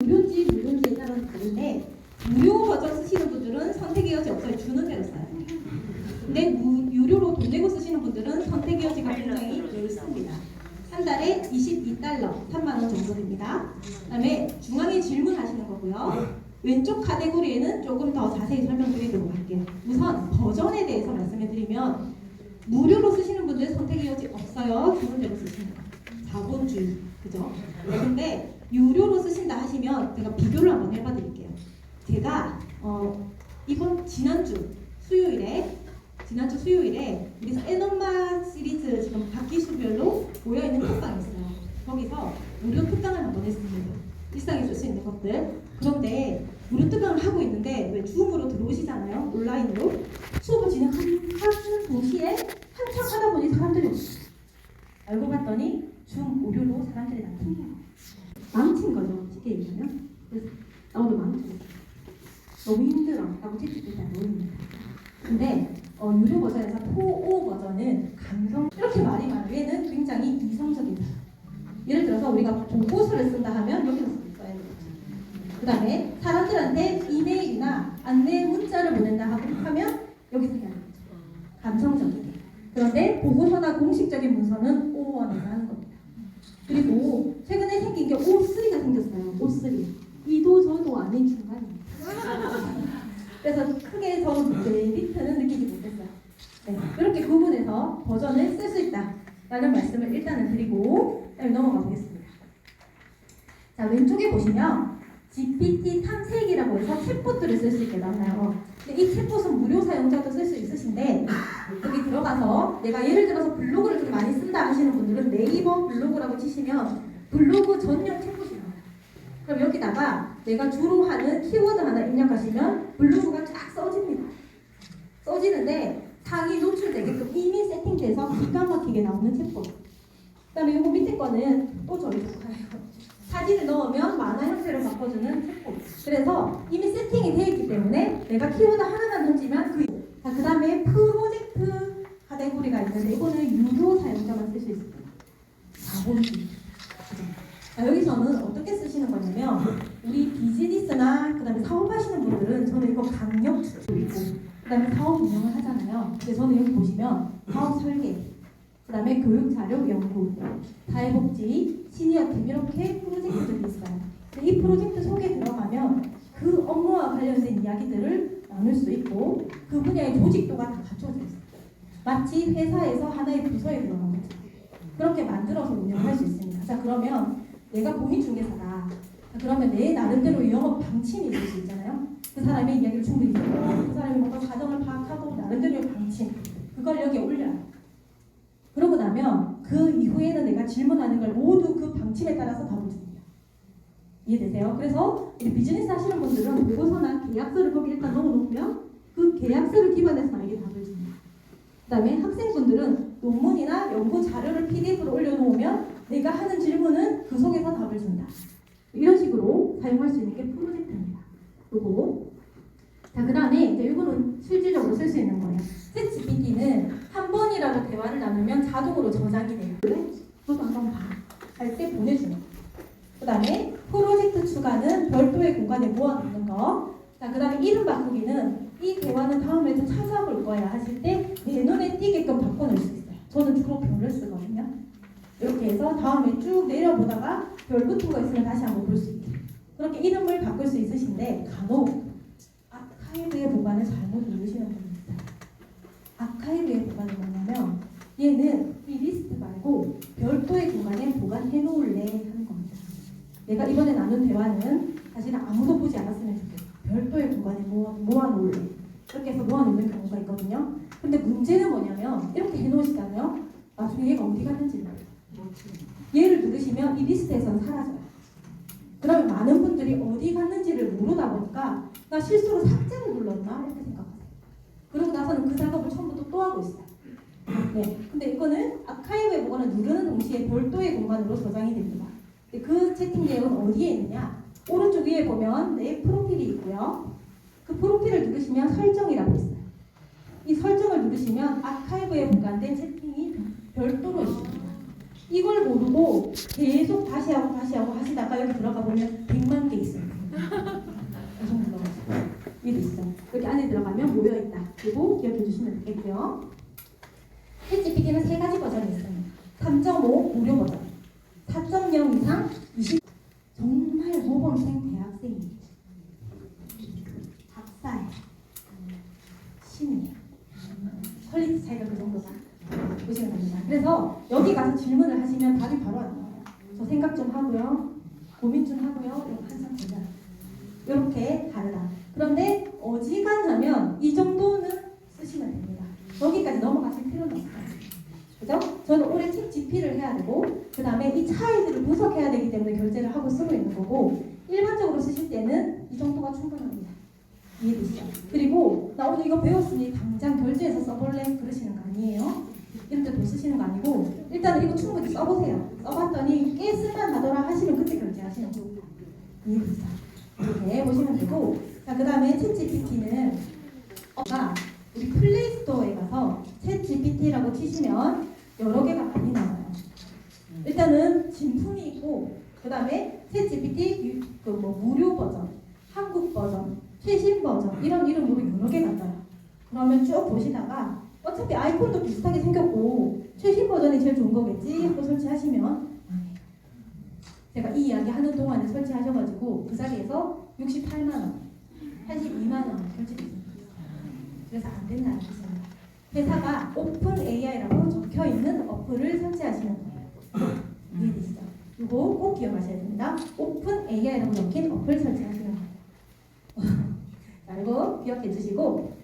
무료인지에 따라서 다른데 무료 버전 쓰시는 분들은 선택의 여지 없어요. 주는 대로 써요. 근데 유료로 돈 내고 쓰시는 분들은 선택의 여지가 굉장히 넓습니다. 한 달에 $22, 3만 원 정도 됩니다. 그 다음에 중앙에 질문하시는 거고요. 왼쪽 카테고리에는 조금 더 자세히 설명드리도록 할게요. 우선 버전에 대해서 말씀해 드리면 무료로 쓰시는 분들 선택의 여지 없어요. 주는 대로 쓰시는 거. 자본주의. 그죠? 근데 유료로 쓰신다 하시면 제가 비교를 한번 해봐 드릴게요. 제가 이번 지난주 수요일에 우리 에너마 시리즈 지금 학기수별로 모여있는 특강이 있어요. 거기서 무료 특강을 한번 했습니다. 일상에 쓸 수 있는 것들. 그런데 무료 특강을 하고 있는데 왜 줌으로 들어오시잖아요. 온라인으로. 수업을 진행하는 동시에 한참 하다 보니 사람들이 없어요. 알고 봤더니 줌 무료로 사람들이 다 튕겨요. 망친 거죠. 쉽게 얘기하면. 그래서 나도 망쳤어. 너무 힘들어. 라고 채찍들이 놓습니다. 근데 유료 버전에서 4.5 버전은 감성 이렇게 말이 많아요. 얘는 굉장히 이성적이다. 예를 들어서 우리가 보고서를 쓴다 하면 여기서 써야 돼요. 그 다음에 사람들한테 이메일이나 안내 문자를 보낸다 하면 여기서 해야 되죠. 감성적이게. 그런데 보고서나 공식적인 문서는 5원에서 하는 겁니다. 그리고 최근에 생긴 게 O3가 생겼어요. O3. 이도 저도 아닌 중간입니다. 그래서 크게 저는 메리트는 느끼지 못했어요. 네, 이렇게 구분해서 버전을 쓸 수 있다라는 말씀을 일단은 드리고 넘어가 보겠습니다. 자, 왼쪽에 보시면 GPT 탐색이라고 해서 챗봇들을 쓸 수 있게 나와요. 근데 이 챗봇은 무료 사용자도 쓸 수 있으신데 여기 들어가서 내가 예를 들어서 블로그를 좀 많이 쓴다 하시는 분들은 네이버 블로그라고 치시면 블로그 전용 챗봇이 나와요. 그럼 여기다가 내가 주로 하는 키워드 하나 입력하시면 블로그가 쫙 써집니다. 써지는데 상위 노출되게끔 이미 세팅돼서 기가 막히게 나오는 챗봇. 그 다음에 이거 밑에 거는 또 저희 가요. 사진을 넣으면 만화 형태로 바꿔주는 챗봇. 그래서 이미 세팅이 되어 있기 때문에 내가 키워드 하나만 던지면 그 다음에 프로젝트 카테고리가 있는데 이거는 유료 사용자만 쓸 수 있습니다. 자본주의. 여기서는 어떻게 쓰시는 거냐면 우리 비즈니스나 그 다음에 사업하시는 분들은 저는 이거 강력 추천드리고 그 다음에 사업 운영을 하잖아요. 근데 저는 여기 보시면 사업 설계 그 다음에 교육 자료 연구 사회복지 시니어팀 이렇게 프로젝트들이 있어요. 이 프로젝트 속에 들어가면 그 업무와 관련된 이야기들을 나눌 수 있고 그 분야의 조직도가 다 갖춰져 있어요. 마치 회사에서 하나의 부서에 들어간 거죠. 그렇게 만들어서 운영할 수 있습니다. 자, 그러면 내가 공인중개사다. 그러면 내 나름대로 영업 방침이 있을 수 있잖아요. 그 사람의 이야기를 충분히 듣고 그 사람이 뭔가 과정을 파악하고 나름대로의 방침 그걸 여기에 올려요. 그러고 나면 그 이후에는 내가 질문하는 걸 모두 그 방침에 따라서 답을 줍니다. 이해되세요? 그래서 우리 비즈니스 하시는 분들은 보고서나 계약서를 거기 일단 넣어놓으면 그 계약서를 기반해서 나에게 답을 줍니다. 그 다음에 학생분들은 논문이나 연구 자료를 PDF로 올려놓으면 내가 하는 질문은 그 속에서 답을 준다. 이런 식으로 사용할 수 있는 게 프로젝트입니다. 요거. 자, 그 다음에 이제 이거는 실질적으로 쓸 수 있는 거예요. 챗GPT는 한 번이라도 대화를 나누면 자동으로 저장이 돼요. 너도 한번 봐. 할 때 보내주는 거. 그 다음에 프로젝트 추가는 별도의 공간에 모아놓는 거. 자, 그 다음에 이름 바꾸기는 이 대화는 다음에도 찾아볼 거야 하실 때 내 눈에 띄게끔 바꿔놓을 수 있어요. 저는 주로 별을 쓰거든요. 이렇게 해서 다음에 쭉 내려보다가 별 붙은 거 있으면 다시 한번 볼 수 있게. 그렇게 이름을 바꿀 수 있으신데 간혹 아카이브의 보관을 잘못 누르시는 분이 있어요. 아카이브의 보관은 뭐냐면 얘는 이 리스트 말고 별도의 공간에 보관해 놓을래 하는 겁니다. 내가 이번에 나눈 대화는 사실은 아무도 보지 않았으면 좋겠어. 별도의 공간에 모아놓을래. 이렇게 해서 모아놓는 경우가 있거든요. 근데 문제는 뭐냐면 이렇게 해놓으시잖아요. 나중에 얘가 어디 갔는지 몰라요. 얘를 누르시면 이 리스트에서는 사라져요. 그러면 많은 분들이 어디 갔는지를 모르다 보니까 나 실수로 삭제를 눌렀나? 이렇게 생각하세요. 그러고 나서는 그 작업을 처음부터 또 하고 있어요. 네, 근데 이거는 아카이브에 보관을 누르는 동시에 별도의 공간으로 저장이 됩니다. 그 채팅 내역은 어디에 있느냐? 오른쪽 위에 보면 내 프로필이 있고요. 그 프로필을 누르시면 설정이라고 있어요. 이 설정을 누르시면 아카이브에 보관된 채팅이 별도로 있습니다. 이걸 모르고 계속 다시 하고 하시다가 여기 들어가 보면 100만 개 있어요. 계속 들어가서 이해되시죠? 여기 안에 들어가면 모여있다. 그리고 기억해 주시면 되겠고요. 챗GPT는 3가지 버전이 있어요. 3.5 무료 버전, 4.0 이상 20. 정말 모범생 대학생이 박사에 신이 퀄리티 차이가 그 정도다 보시면 됩니다. 그래서 여기 가서 질문을 하시면 답이 바로 안 나와요. 저 생각 좀 하고요, 고민 좀 하고요, 항상 되잖아요. 이렇게 다르다. 그런데 어지간하면 이 정도는 쓰시면 됩니다. 여기까지 넘어가실 필요는 없어요. 그죠? 저는 올해 책 집필을 해야 되고, 그 다음에 이 차이들을 분석해야 되기 때문에 결제를 하고 쓰고 있는 거고, 일반적으로 쓰실 때는 이 정도가 충분합니다. 이해되시죠? 그리고 나 오늘 이거 배웠으니 당장 결제해서 써볼래? 그러시는 거 아니에요? 이럴 때 돈 쓰시는 거 아니고, 일단은 이거 충분히 써보세요. 써봤더니 꽤 쓸만하더라 하시면 그때 결제하시는 거고. 이해되시죠? 이렇게 보시면 되고, 자, 그 다음에 챗GPT는 우리 플레이스토어에 가서 챗GPT라고 치시면 여러 개가 많이 나와요. 일단은 진품이 있고, 그 다음에 챗GPT 무료 버전, 한국 버전, 최신 버전 이런 이름으로 여러 개가 떠요. 그러면 쭉 보시다가 어차피 아이콘도 비슷하게 생겼고 최신 버전이 제일 좋은 거겠지 하고 설치하시면 아니에요. 제가 이 이야기 하는 동안에 설치하셔가지고 그 자리에서 68만 원, 82만 원 결제됐습니다. 그래서 안 된다는 뜻입니다. 회사가 오픈 AI라고 적혀 있는 어플을 설치하시는 거예요. 이해되시죠? 이거 꼭 기억하셔야 됩니다. 오픈 AI라고 적힌 어플 설치하시는 거예요. 자, 이거 기억해 주시고,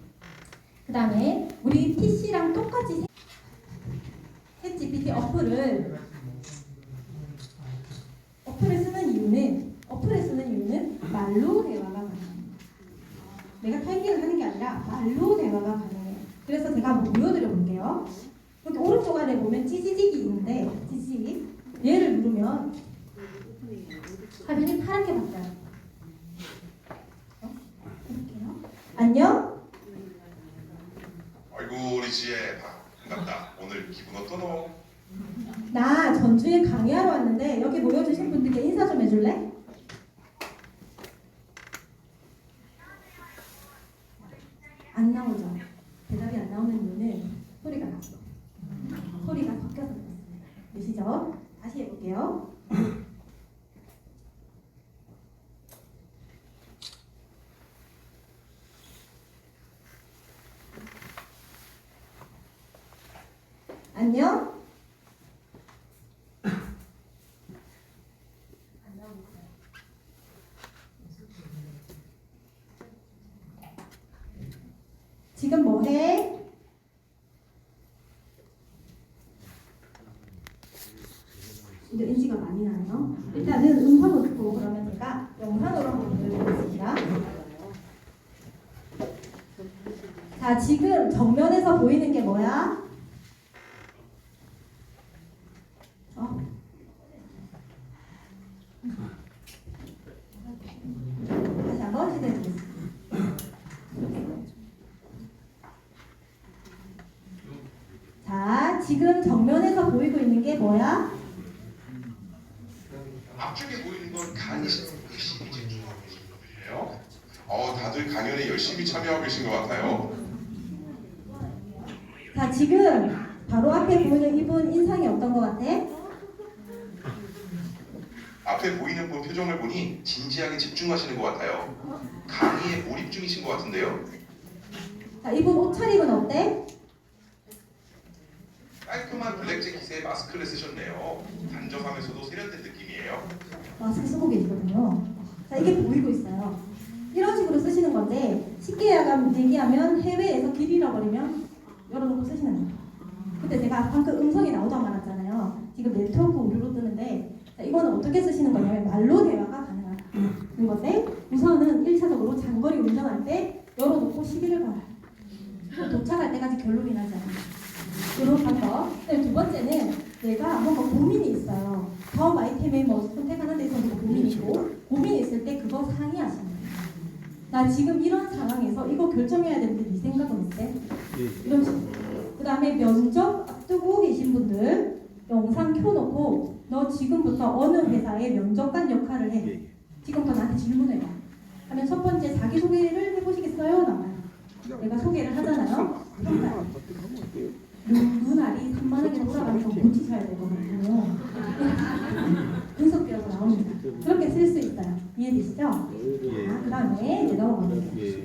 그 다음에 우리 PC랑 똑같이 챗GPT 어플을 쓰는 이유는 말로 대화가 가능합니다. 내가 타이핑을 하는 게 아니라 말로 대화가 가능해요. 그래서 제가 한번 보여드려 볼게요. 여기 오른쪽 아래 보면 찌지직이 있는데, 찌지직 얘를 누르면 화면이 파랗게 바뀌어요. 해볼게요. 안녕? 아이고 우리 지혜 반갑다. 오늘 기분 어떠노? 나 전주에 강의하러 왔는데 여기 모여주신 분들께 인사 좀 해줄래? 안 나오죠? 대답이 안 나오는 이유는 소리가 났어. 소리가 섞여서 그렇습니다. 되시죠? 다시 해볼게요. 안녕? 지금 뭐해? 근데 NG가 많이 나요. 일단은 음성을 듣고 그러면 제가 영상으로 한번 보여드리겠습니다. 자, 지금 정면에서 보이는 게 뭐야? 다시 한번 시도해보겠습니다. 자, 지금 정면에서 보이고 있는 게 뭐야? 앞쪽에 보이는 건 강의실 열심히 집중하고 계신 분들이에요. 다들 강연에 열심히 참여하고 계신 것 같아요. 자, 지금 바로 앞에 보이는 이분 인상이 어떤 것 같아? 앞에 보이는 분 표정을 보니 진지하게 집중하시는 것 같아요. 강의에 몰입 중이신 것 같은데요. 자, 이분 옷차림은 어때? 깔끔한 블랙 재킷에 마스크를 쓰셨네요. 단정하면서도 세련된 느낌이에요. 마스크 쓰고 계시거든요. 자, 이게 보이고 있어요. 이런 식으로 쓰시는 건데, 쉽게 얘기하면 해외에서 길 잃어버리면 열어놓고 쓰시는 거예요. 그때 제가 방금 음성이 나오다 말았잖아요. 지금 네트워크 오류로 뜨는데, 자, 이거는 어떻게 쓰시는 거냐면 말로 대화가 가능하다. 이건데 우선은 1차적으로 장거리 운전할 때 열어놓고 시비를 걸어요. 도착할 때까지 결론이 나지 않아요. 이런 방법. 두 번째는 내가 뭔가 고민이 있어요. 다음 아이템에 뭐 선택하는 데 있어서 고민이 있고, 고민이 있을 때 그거 상의하시는 거예요. 나 지금 이런 상황에서 이거 결정해야 되는데 네 생각은 어때? 이런 식으로. 그 다음에 면접 앞두고 계신 분들, 영상 켜놓고 너 지금부터 어느 회사의 면접관 역할을 해. 지금부터 나한테 질문해봐. 하면 첫 번째 자기소개를 해보시겠어요? 나와요. 내가 소개를 하잖아요. 평가요. 눈알이 산만하게 돌아가면 좀 고치셔야 될 것 같아요. 분석되어서 나옵니다. 그렇게 쓸 수 있어요. 이해되시죠? 그 다음에 이제 넘어가볼게요.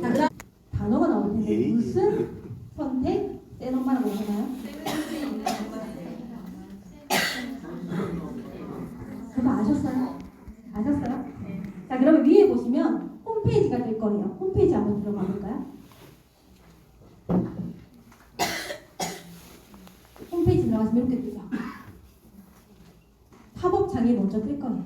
자, 그 다음 단어가 나올 텐데 무슨 선택? 센 엄마라고 하나요? 그거 아셨어요? 아셨어요? 자, 그러면 위에 보시면 홈페이지가 될 거예요. 홈페이지 한번 들어가 볼까요? 홈페이지 들어가시면 이렇게 뜨죠. 팝업창이 먼저 뜰 거예요.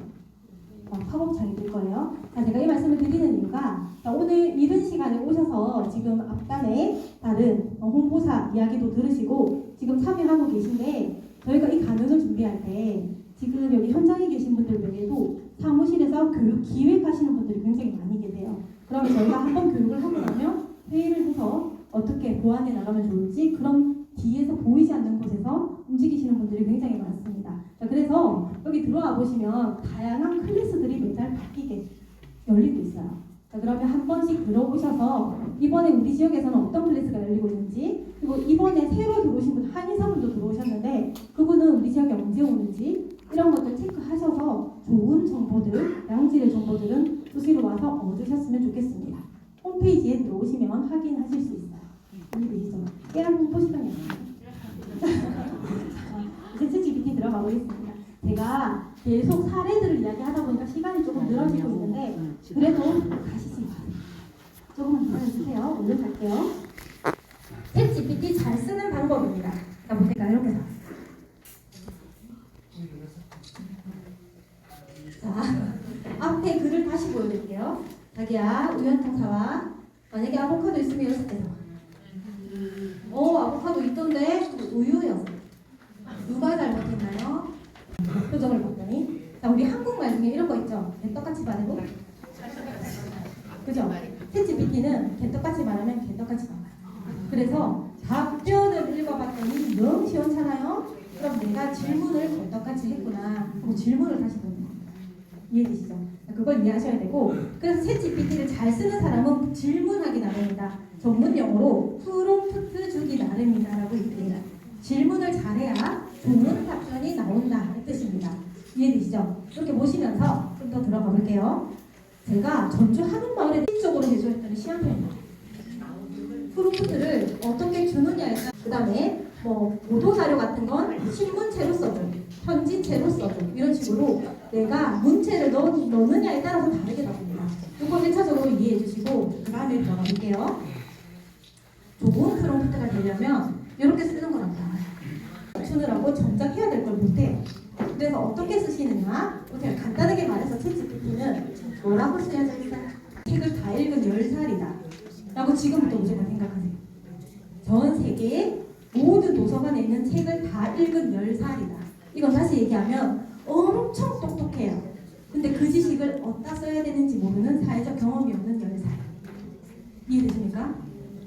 팝업창이 뜰 거예요. 자, 제가 이 말씀을 드리는 이유가 오늘 이른 시간에 오셔서 지금 앞단에 다른 홍보사 이야기도 들으시고 지금 참여하고 계신데 저희가 이 강연을 준비할 때 지금 여기 현장에 계신 분들 외에도 사무실에서 교육 기획하시는 분들이 굉장히 많이 계세요. 그러면 저희가 한번 교육을 하고 나면 회의를 해서 어떻게 보완해 나가면 좋을지 그런 뒤에서 보이지 않는 곳에서 움직이시는 분들이 굉장히 많습니다. 자, 그래서 여기 들어와 보시면 다양한 클래스들이 매달 바뀌게 열리고 있어요. 자, 그러면 한 번씩 들어오셔서 이번에 우리 지역에서는 어떤 클래스가 열리고 있는지 그리고 이번에 새로 들어오신 분 한의사분도 들어오셨는데 그분은 우리 지역에 언제 오는지 이런 것들 체크하셔서 좋은 정보들, 양질의 정보들은 수시로 와서 얻으셨으면 좋겠습니다. 홈페이지에 들어오시면 확인하실 수 있어요. 이해되시죠? 깨알 홍보 시간이 아니에요. 이제 챗GPT 들어가 보겠습니다. 제가 계속 사례들을 이야기하다 보니까 시간이 조금 늘어지고 있는데 그래도 가시지 마세요. 조금만 기다려주세요. 오늘 갈게요. 챗GPT 잘 쓰는 방법입니다. 자, 보니까 이렇게 나왔어요. 자, 앞에 글을 다시 보여드릴게요. 자기야, 우연탕 사와. 만약에 아보카도 있으면 6개 사와. 아보카도 있던데 우유였어. 누가 잘못했나요? 표정을 봤더니 자, 우리 한국말 중에 이런 거 있죠? 개떡같이 말해도 그죠? 챗GPT는 개떡같이 말하면 개떡같이 나와요. 그래서 답변을 읽어봤더니 너무 시원찮아요? 그럼 내가 질문을 개떡같이 했구나. 그럼 질문을 다시 보는 겁니다. 이해되시죠? 그걸 이해하셔야 되고 그래서 챗GPT를 잘 쓰는 사람은 질문하기 나름이다. 전문 용어로 프롬프트 주기 나름이다 라고 얘기해요. 질문을 잘해야 좋은 답변이 나온다 이 뜻입니다. 이해되시죠? 이렇게 보시면서 좀 더 들어가 볼게요. 제가 전주 한옥마을에 적으로 제조했던 시험표입니다. 프롬프트를 어떻게 주느냐에 따라 그 다음에 뭐 보도자료 같은 건 신문체로 써줘, 편지체로 써줘 이런 식으로 내가 문체를 넣느냐에 따라서 다르게 나옵니다. 이거 1차적으로 이해해 주시고 그 다음에 들어가 볼게요. 좋은 프롬프트가 되려면 이렇게 쓰는 거랍니다. 주느라고 정작 해야 될 걸 못해요. 그래서 어떻게 쓰시느냐? 그냥 간단하게 말해서 챗GPT는 뭐라고 쓰여져 있어요? 책을 다 읽은 10살이다 라고 지금부터 무조건 생각하세요. 전 세계의 모든 도서관에 있는 책을 다 읽은 10살이다. 이건 다시 얘기하면 엄청 똑똑해요. 근데 그 지식을 어디다 써야 되는지 모르는 사회적 경험이 없는 10살. 이해되십니까?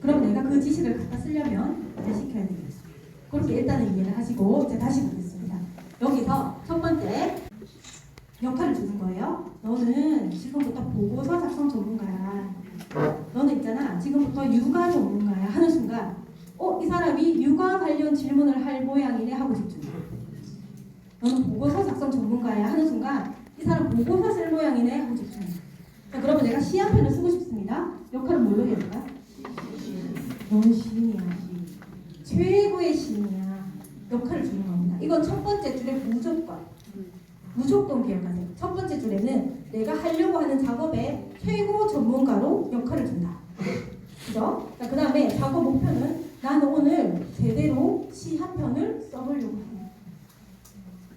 그럼 내가 그 지식을 갖다 쓰려면 잘 시켜야 되겠죠. 그렇게 일단은 이해를 하시고 이제 다시 보겠습니다. 여기서 첫 번째 역할을 주는 거예요. 너는 지금부터 보고서 작성 전문가야. 너는 있잖아. 지금부터 육아 전문가야 하는 순간 이 사람이 육아 관련 질문을 할 모양이네 하고 집중해. 너는 보고서 작성 전문가야 하는 순간 이 사람 보고서 쓸 모양이네 하고 집중해. 자, 그러면 내가 시 한 편을 쓰고 싶습니다. 역할은 뭘로 해야 될까? 넌 시인이야. 최고의 시인이야. 역할을 주는 겁니다. 이건 첫 번째 줄에 무조건 기억하세요. 첫 번째 줄에는 내가 하려고 하는 작업의 최고 전문가로 역할을 준다. 그죠? 자, 그 다음에 작업 목표는 나는 오늘 제대로 시 한 편을 써보려고 합니다.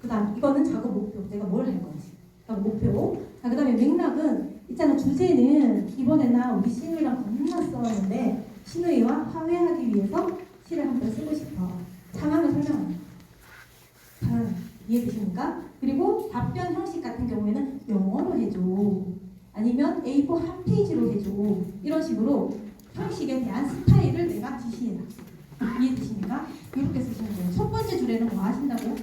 그 다음 이거는 작업 목표. 내가 뭘 할 건지. 작업 목표. 자, 그 다음에 맥락은 있잖아. 주제는 이번에 나 우리 신우이랑 겁나 써왔는데 신우이와 화해하기 위해서 시를 한 편 쓰고 싶어. 상황을 설명합니다. 이해되십니까? 그리고 답변 형식 같은 경우에는 영어로 해줘. 아니면 A4 한 페이지로 해줘. 이런 식으로 형식에 대한 스타일을 내가 지시해라. 이해되십니까? 이렇게 쓰시면 돼요. 첫 번째 줄에는 뭐 하신다고?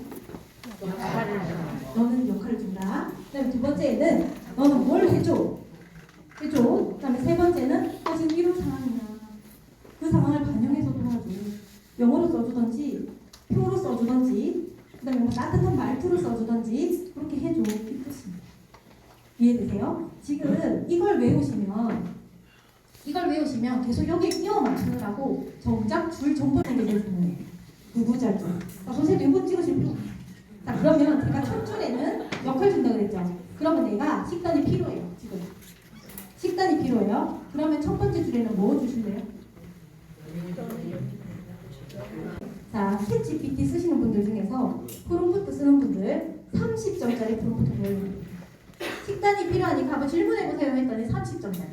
너는 역할을 준다. 그다음에 두 번째는 너는 뭘 해줘. 그다음에 세 번째는 지금 이런 상황이야. 그 상황을 반영해서 도와줘. 영어로 써주던지 표로 써주던지 그다음에 뭐 따뜻한 말투로 써주던지 그렇게 해줘. 이 뜻입니다. 이해되세요? 지금 이걸 외우시면 계속 여기에 끼워 맞추느라고 정작 줄 정보는 게 제일 중요해요. 구구절절. 선생님 이거 찍으실 필요 없어요. 자, 그러면 제가 첫 줄에는 역할 준다고 그랬죠. 그러면 내가 식단이 필요해요. 지금 식단이 필요해요. 그러면 첫 번째 줄에는 뭐 주실래요? 자, 챗GPT 쓰시는 분들 중에서 프롬프트 쓰는 분들 30점짜리 프롬프트 보여요. 식단이 필요하니까 한번 질문해보세요 했더니 30점짜리.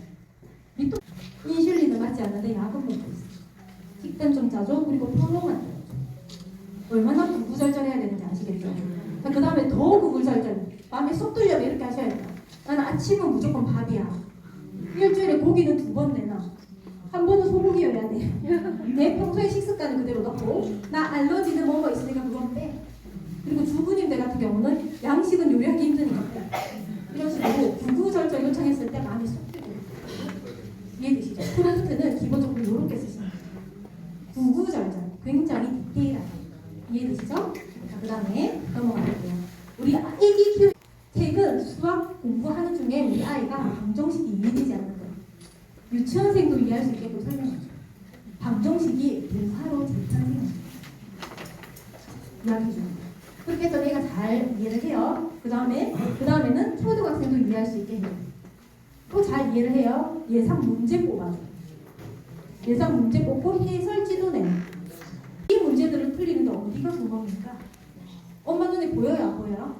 밑도 인슐린은 맞지 않는데 약은 먹고 있어요. 식단 좀 짜줘. 그리고 표로만 짜줘. 얼마나 구구절절해야 되는지 아시겠죠? 그 다음에 더 구구절절. 마음에 쏙 들려면 이렇게 하셔야 돼요. 나는 아침은 무조건 밥이야. 일주일에 고기는 2번 내놔. 한 번은 소고기여야 돼. 내 평소에 식습관을 그대로 넣고 나 알러지는 뭐가 있으니까 그건 빼. 그리고 주부님들 같은 경우는 양식은 요리하기 힘드니까 빼. 이런 식으로 구구절절 요청했을 때 마음이 쏙 들려요. 이해되시죠? 프롬프트는 기본적으로 이렇게 쓰시면 돼요. 구구절절. 굉장히 디테일하게. 이해되시죠? 자, 그 다음에 넘어갈게요. 우리 아기 키우 책은 수학 공부하는 중에 우리 아이가 방정식이 이해되지 않는 거예요. 유치원생도 이해할 수 있게끔 설명해줘요. 방정식이 대사로 재탄생해요. 이야기해줘요. 그렇게 해서 얘가 잘 이해를 해요. 그 다음에는 초등학생도 이해할 수 있게 해요. 또 잘 이해를 해요. 예상 문제 뽑아줘요. 예상 문제 뽑고 해설지도 내요. 이 문제들을 풀리는데 어디가 구멍입니까? 엄마 눈에 보여요? 안 보여요?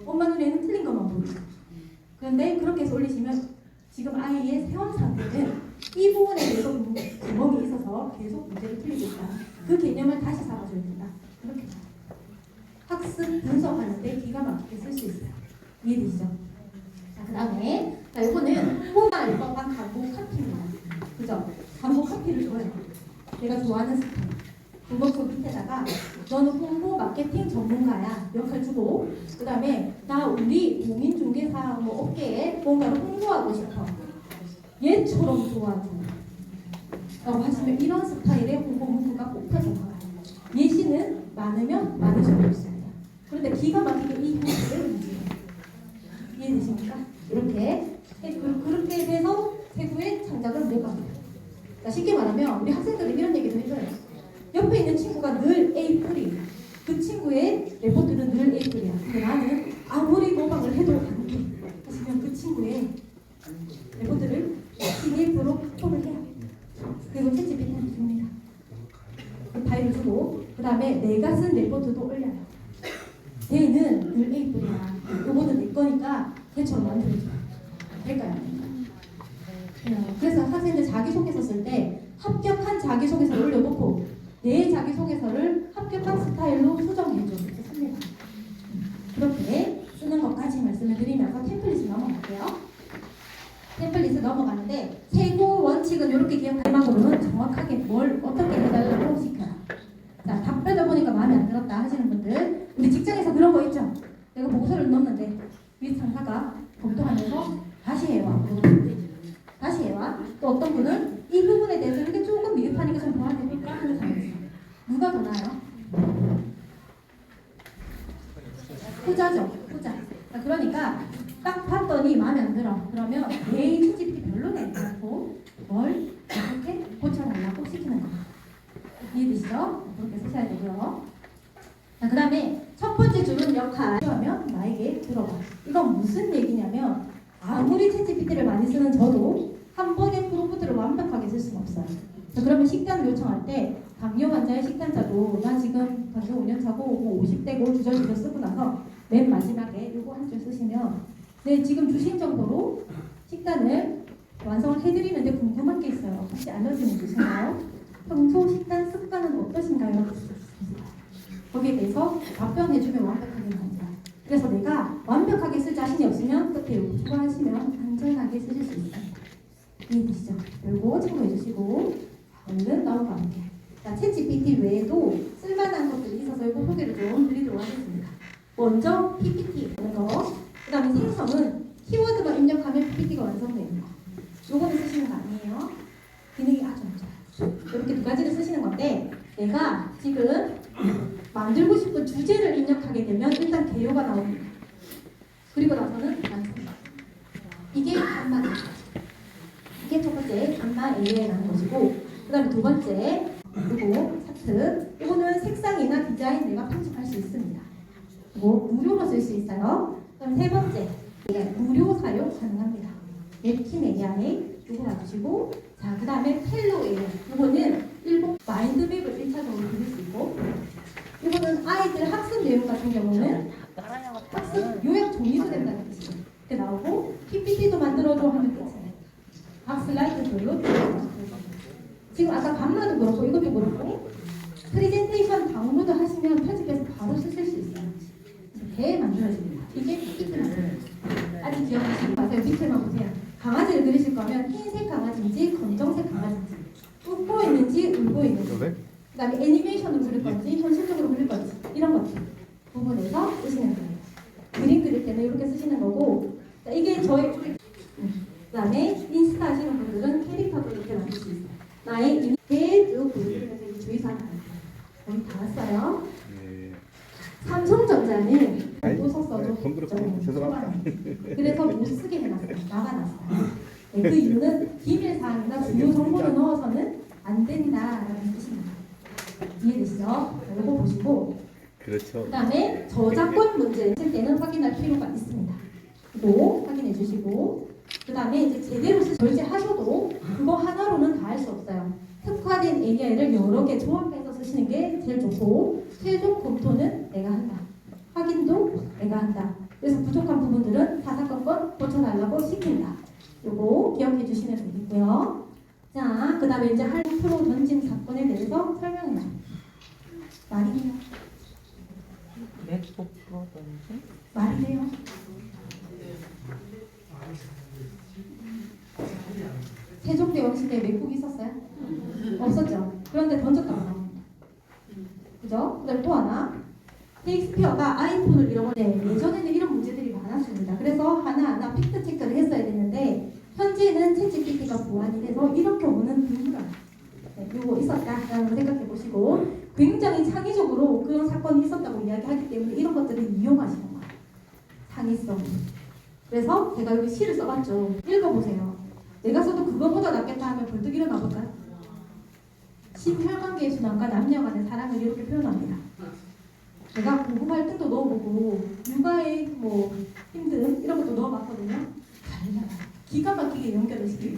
엄마 눈에는 틀린 것만 보이죠. 그런데 그렇게 해서 올리시면 지금 아이의 세원 상태는 이 부분에 대해서 구멍이 있어서 계속 문제를 풀리고 있다. 그 개념을 다시 잡아줘야 된다. 그렇게 학습 분석하는데 기가 막히게 쓸 수 있어요. 이해되시죠? 자, 그 다음에 이거는 호가 읽어간 간부 카피입니다. 그죠? 간부 카피를 줘요. 내가 좋아하는 스타일. 그거 그 밑에다가 너는 홍보 마케팅 전문가야 역할 주고 그 다음에 나 우리 공인중개사 뭐 업계에 뭔가를 홍보하고 싶어 얘처럼 도와줘 라고 하시면 이런 스타일의 홍보 문구가 뽑혀서 나와요. 예시는 많으면 많으셔도 있습니다. 그런데 기가 막히게 이 형식을 움직여요. 이해되십니까? 이렇게 그렇게 돼서 세부의 창작을 못 갑니다. 쉽게 말하면 우리 학생들은 이런 얘기도 해줘요. 옆에 있는 친구가 늘 A뿔이 그 친구의 레포트는 늘 A뿔이야. 근데 나는 아무리 모방을 해도 안 돼. 하시면 그 친구의 레포트를 PDF로 폼을 해요. 그리고 챗GPT한테 줍니다. 그 파일을 주고 그 다음에 내가 쓴 레포트도 올려요. 걔는 늘 A뿔이야. 요거는 내 거니까 걔처럼 만들어줘. 될까요? 그래서 학생들 자기소개서 쓸 때 합격한 자기소개서를 올려놓고 내 자기소개서를 합격한 스타일로 수정해줘. 이렇게 씁니다. 그렇게 쓰는 것까지 말씀을 드리면서 템플릿을 넘어갈게요. 템플릿을 넘어가는데 세부 원칙은 이렇게 기억하기만으로는 정확하게 뭘 어떻게 해달라고 시켜요. 자, 답변을 보니까 마음에 안 들었다 하시는 분들 우리 직장에서 그런 거 있죠? 내가 보고서를 넣었는데 위 상사가 검토하면서 다시 해와. 다시 해와. 또 어떤 분은 이 부분에 대해서 이렇게 조금 미흡하니까 좀 도와드릴까 하는 사람이 있어요. 누가 더 나아요? 후자죠. 후자. 그러니까 딱 봤더니 마음에 안 들어. 그러면 내 수집이 별로 내지 않고 뭘 어떻게 고쳐달라고 시키는 거예요. 이해되시죠? 그렇게 쓰셔야 되고요. 자, 그 다음에 첫 번째 줄은 역할. 하면 나에게 들어봐. 이건 무슨 얘기냐면 아무리 챗GPT를 많이 쓰는 저도 한 번에 프롬프트를 완벽하게 쓸 수는 없어요. 자, 그러면 식단을 요청할 때 당뇨 환자의 식단자도 나 지금 당뇨 5년 차고 뭐 50대고 주저주저 쓰고 나서 맨 마지막에 요거 한 줄 쓰시면 네 지금 주신 정도로 식단을 완성을 해드리는데 궁금한 게 있어요. 혹시 알려주는 주시나요? 평소 식단 습관은 어떠신가요? 거기에 대해서 답변해주면 완벽하게 나옵니다. 그래서 내가 완벽하게 쓸 자신이 없으면 끝에 요거 추가하시면 안전하게 쓰실 수 있어요. 이해되시죠? 그리고 참고해주시고 얼른 넘어갈게요. 자, 챗GPT 외에도 쓸만한 것들이 있어서 이거 소개를 좀 드리도록 하겠습니다. 먼저 PPT 하는 거, 그 다음에 생성은 키워드만 입력하면 PPT가 완성됩니다. 요거는 쓰시는 거 아니에요. 기능이 아주 좋아요. 이렇게 두 가지를 쓰시는 건데 내가 지금 만들고 싶은 주제를 입력하게 되면 일단 개요가 나옵니다. 그리고 나서는 완성입니다. 이게 간만 이게 첫 번째 간만 AI라는 것이고 그 다음에 두 번째 그리고 차트 이거는 색상이나 디자인 내가 편집할 수 있습니다. 그리고 무료로 쓸 수 있어요. 그다음 세 번째 무료 사용 가능합니다. 웹팀 AI 이거 봐주시고 자 그 다음에 텔로 AI 이거는 일본 마인드맵을 1차적으로 그릴 수 있고 이거는 아이들 학습 내용 같은 경우는 학습 요약 종이도 된다는 뜻이에요. 이렇게 나오고 PPT도 만들어줘 하면 끝이에요. 각 슬라이드별로 지금 아까 간만도 그렇고 이것도 그렇고 프레젠테이션 다운로드 하시면 편집해서 바로 쓰실 수 있어요. 이렇게 만들어집니다. 이게 PPT입니다. 아직 기억하시지 마세요. 밑에만 보세요. 강아지를 그리실 거면 흰색 강아지인지 검정색 강아지인지 웃고 있는지 울고 있는지 그 다음에 애니메이션으로 그릴 건지 현실적으로 그릴 건지 이런 것들 부분에서 쓰시는 거예요. 그림 그릴 때는 이렇게 쓰시는 거고 자, 이게 저희 그 다음에 인스타 하시는 분들은 캐릭터도 이렇게 만들 수 있어요. 나의 이미지 쭉 보여주면서 이 주의사항 거의 다 왔어요. 삼성전자는 또 썼어도 그래서 못 쓰게 해놨어요. 막아놨어요. 네, 그 이유는 비밀사항이나 중요 정보를 넣어서는 안 된다라는 뜻입니다. 이해되시죠? 이거 보시고 그렇죠. 그 다음에 저작권 문제 있을 때는 확인할 필요가 있습니다. 이거 확인해 주시고 그 다음에 이제 제대로 결제하셔도 그거 하나로는 다 할 수 없어요. 특화된 AI를 여러 개 조합해서 쓰시는 게 제일 좋고 최종 검토는 내가 한다. 확인도 내가 한다. 그래서 부족한 부분들은 사사건건 고쳐달라고 시킨다. 요거 기억해 주시면 되겠고요. 자, 그 다음에 이제 할 프로 던진 사건에 대해서 설명해요. 말이 돼요? 맥북 프로던지? 말이 돼요? 세종대왕 시대에 맥북이 있었어요? 없었죠. 그런데 던졌다고. 그죠? 그다음 또 하나. 셰익스피어가 아이폰을 잃어버렸는데 예전에는 이런 문제들이 많았습니다. 그래서 하나하나 팩트 체크를 했어야 됐는데 현재는 챗GPT가 보완이 돼서 이런 경우는 드물어요. 네, 이거 있었다라는 걸 생각해 보시고 굉장히 창의적으로 그런 사건이 있었다고 이야기하기 때문에 이런 것들을 이용하시는 거예요. 창의성. 그래서 제가 여기 시를 써봤죠. 읽어보세요. 내가 써도 그거보다 낫겠다 하면 벌떡 일어나 볼까요? 심혈관계의 순환과 남녀 간의 사랑을 이렇게 표현합니다. 제가 고급 활동도 넣어보고 육아의 뭐 힘듦 이런 것도 넣어봤거든요. 잘 나와요. 기가 막히게 연결을 시키고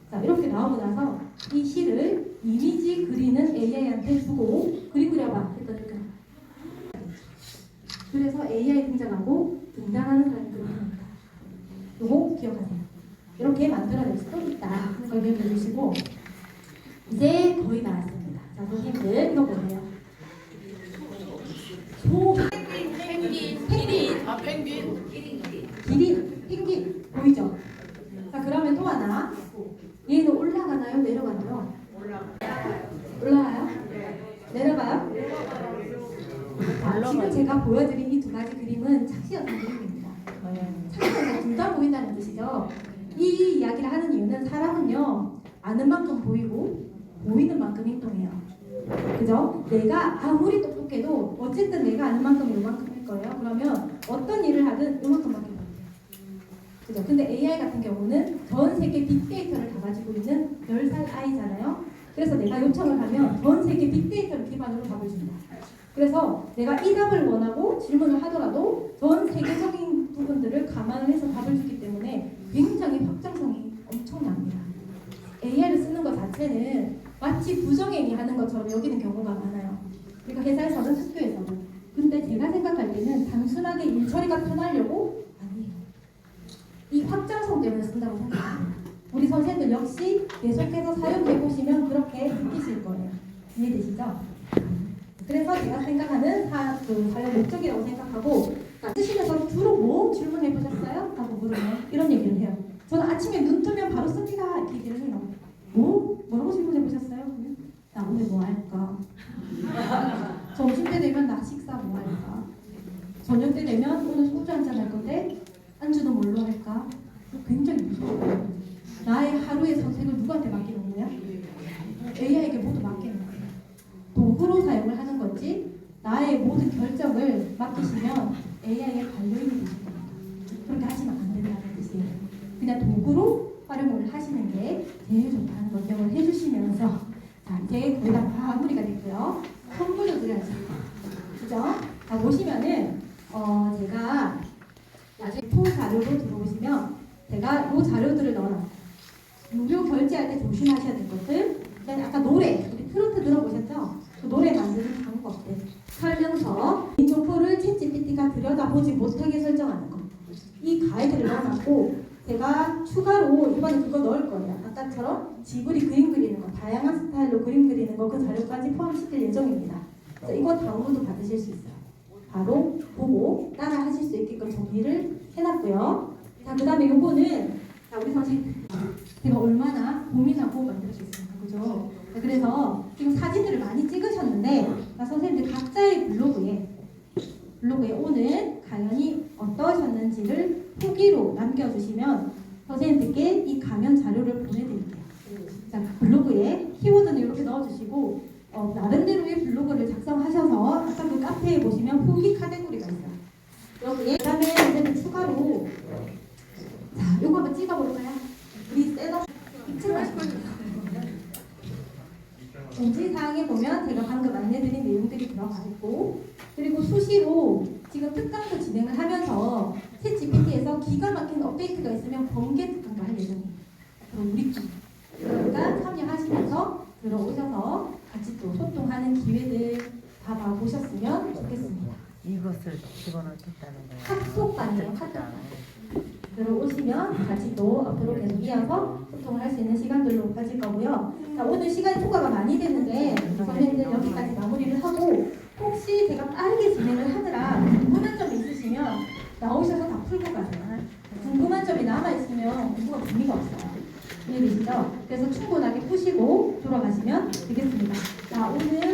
자 이렇게 나오고 나서 이 시를 이미지 그리는 AI한테 주고 그림 그려봐 했더니 이렇게 그래서 AI 등장하고 등장하는 사람이 그립니다. 요거 기억하세요. 이렇게 만들어낼 수도 있다 하는 걸 기억해 주시고 이제 거의 나왔습니다. 자 선생님들 이거 보세요. 펭귄 보이죠? 자 그러면 또 하나 얘는 올라가나요? 내려가나요? 올라가요? 내려가요? 지금 제가 보여드린 이 두 가지 그림은 착시였던 그림입니다. 착시가 둘 다 보인다는 뜻이죠. 이 이야기를 하는 이유는 사람은요 아는 만큼 보이고 보이는 만큼 행동해요. 그죠? 내가 아무리 똑똑해도 어쨌든 내가 아는 만큼 요만큼일 거예요. 그러면 어떤 일을 하든 요만큼밖에 못해요. 그죠? 근데 AI 같은 경우는 전 세계 빅데이터를 다 가지고 있는 10살 아이잖아요. 그래서 내가 요청을 하면 전 세계 빅데이터를 기반으로 답을 줍니다. 그래서 내가 이 답을 원하고 질문을 하더라도 전 세계적인 부분들을 감안을 해서 답을 주기 때문에 굉장히 확장성이 엄청납니다. AI를 쓰는 것 자체는 마치 부정행위 하는 것처럼 여기는 경우가 많아요. 그러니까 회사에서는 학교에서는. 근데 제가 생각할 때는 단순하게 일처리가 편하려고 아니에요. 이 확장성 때문에 쓴다고 생각합니다. 우리 선생님들 역시 계속해서 사용해보시면 그렇게 느끼실 거예요. 이해되시죠? 그래서 제가 생각하는 사용 목적이라고 생각하고 쓰시면서 주로 뭐 질문해보셨어요? 하고 물으면 이런 얘기를 해요. 저는 아침에 눈 뜨면 바로 씁니다. 이렇게 얘기를 해요. 뭐라고 질문해보셨어요? 나 오늘 뭐 할까? 점심 때 되면 나 식사 뭐 할까? 저녁 때 되면 오늘 소주 한잔 할 건데 안주는 뭘로 할까? 굉장히 무서워요. 나의 하루의 선택을 누구한테 맡기는 거야? AI에게 모두 맡기는 거예요. 도구로 사용을 하는 거지 나의 모든 결정을 맡기시면 AI의 반려인이 되실 겁니다. 그렇게 하시면 안 된다는 뜻이에요. 그냥 도구로 활용을 하시는 게 제일 좋다는 걸 기억을 해주시면서 자 이제 거의 다 마무리가 됐고요. 선물을 드려야죠. 그죠? 자 보시면은 제가 나중에 폰 자료로 들어오시면 제가 이 자료들을 넣어놨어요. 무료 결제할 때 조심하셔야 될 것들. 그다음에 아까 노래, 우리 트로트 들어보셨죠? 그 노래 만드는 방법들. 설명서, 인정표를 챗GPT가 들여다보지 못하게 설정하는 거. 이 가이드를 넣어놨고 제가 추가로 이번에 그거 넣을 거예요. 아까처럼 지브리 그림 그리는 거, 다양한 스타일로 그림 그리는 거 그 자료까지 포함시킬 예정입니다. 그래서 이거 다운로드 받으실 수 있어요. 바로 보고 따라 하실 수 있게끔 정리를 해놨고요. 자, 그 다음에 요거는 자, 우리 선생님 제가 얼마나 고민하고 만들어줬습니까? 그죠? 자, 그래서 지금 사진들을 많이 찍으셨는데 자, 선생님들 각자의 블로그에 오늘 강연이 어떠셨는지를 후기로 남겨주시면 선생님들께 이 강연 자료를 보내드릴게요. 자, 블로그에 키워드는 이렇게 넣어주시고 나름대로의 블로그를 작성하셔서 아까 그 카페에 보시면 후기 카테고리가 있어요. 여기에 그 다음에 선생님 추가로 자, 요거 한번 찍어볼까요? 우리 셋업 공지사항에 보면 제가 방금 안내드린 내용들이 들어가 있고 그리고 수시로 지금 특강도 진행을 하면서 챗GPT에서 기가 막힌 업데이트가 있으면 번개 특강도 할 예정이에요. 그럼 우리 그러니까 참여하시면서 들어오셔서 같이 또 소통하는 기회들 다 봐보셨으면 좋겠습니다. 이것을 집어넣겠다는 거야. 학속반이에요. 학속반. 들어오시면 같이 또 앞으로 계속 이어서 소통을 할 수 있는 시간들로 가질 거고요. 자, 오늘 시간이 초과가 많이 됐는데 선생님들 여기까지 마무리를 하고 혹시 제가 빠르게 진행을 하느라 궁금한 점 있으시면 나오셔서 다 풀고 가세요. 궁금한 점이 남아있으면 공부가 재미가 없어요. 이해되시죠? 그래서 충분하게 푸시고 돌아가시면 되겠습니다. 자, 오늘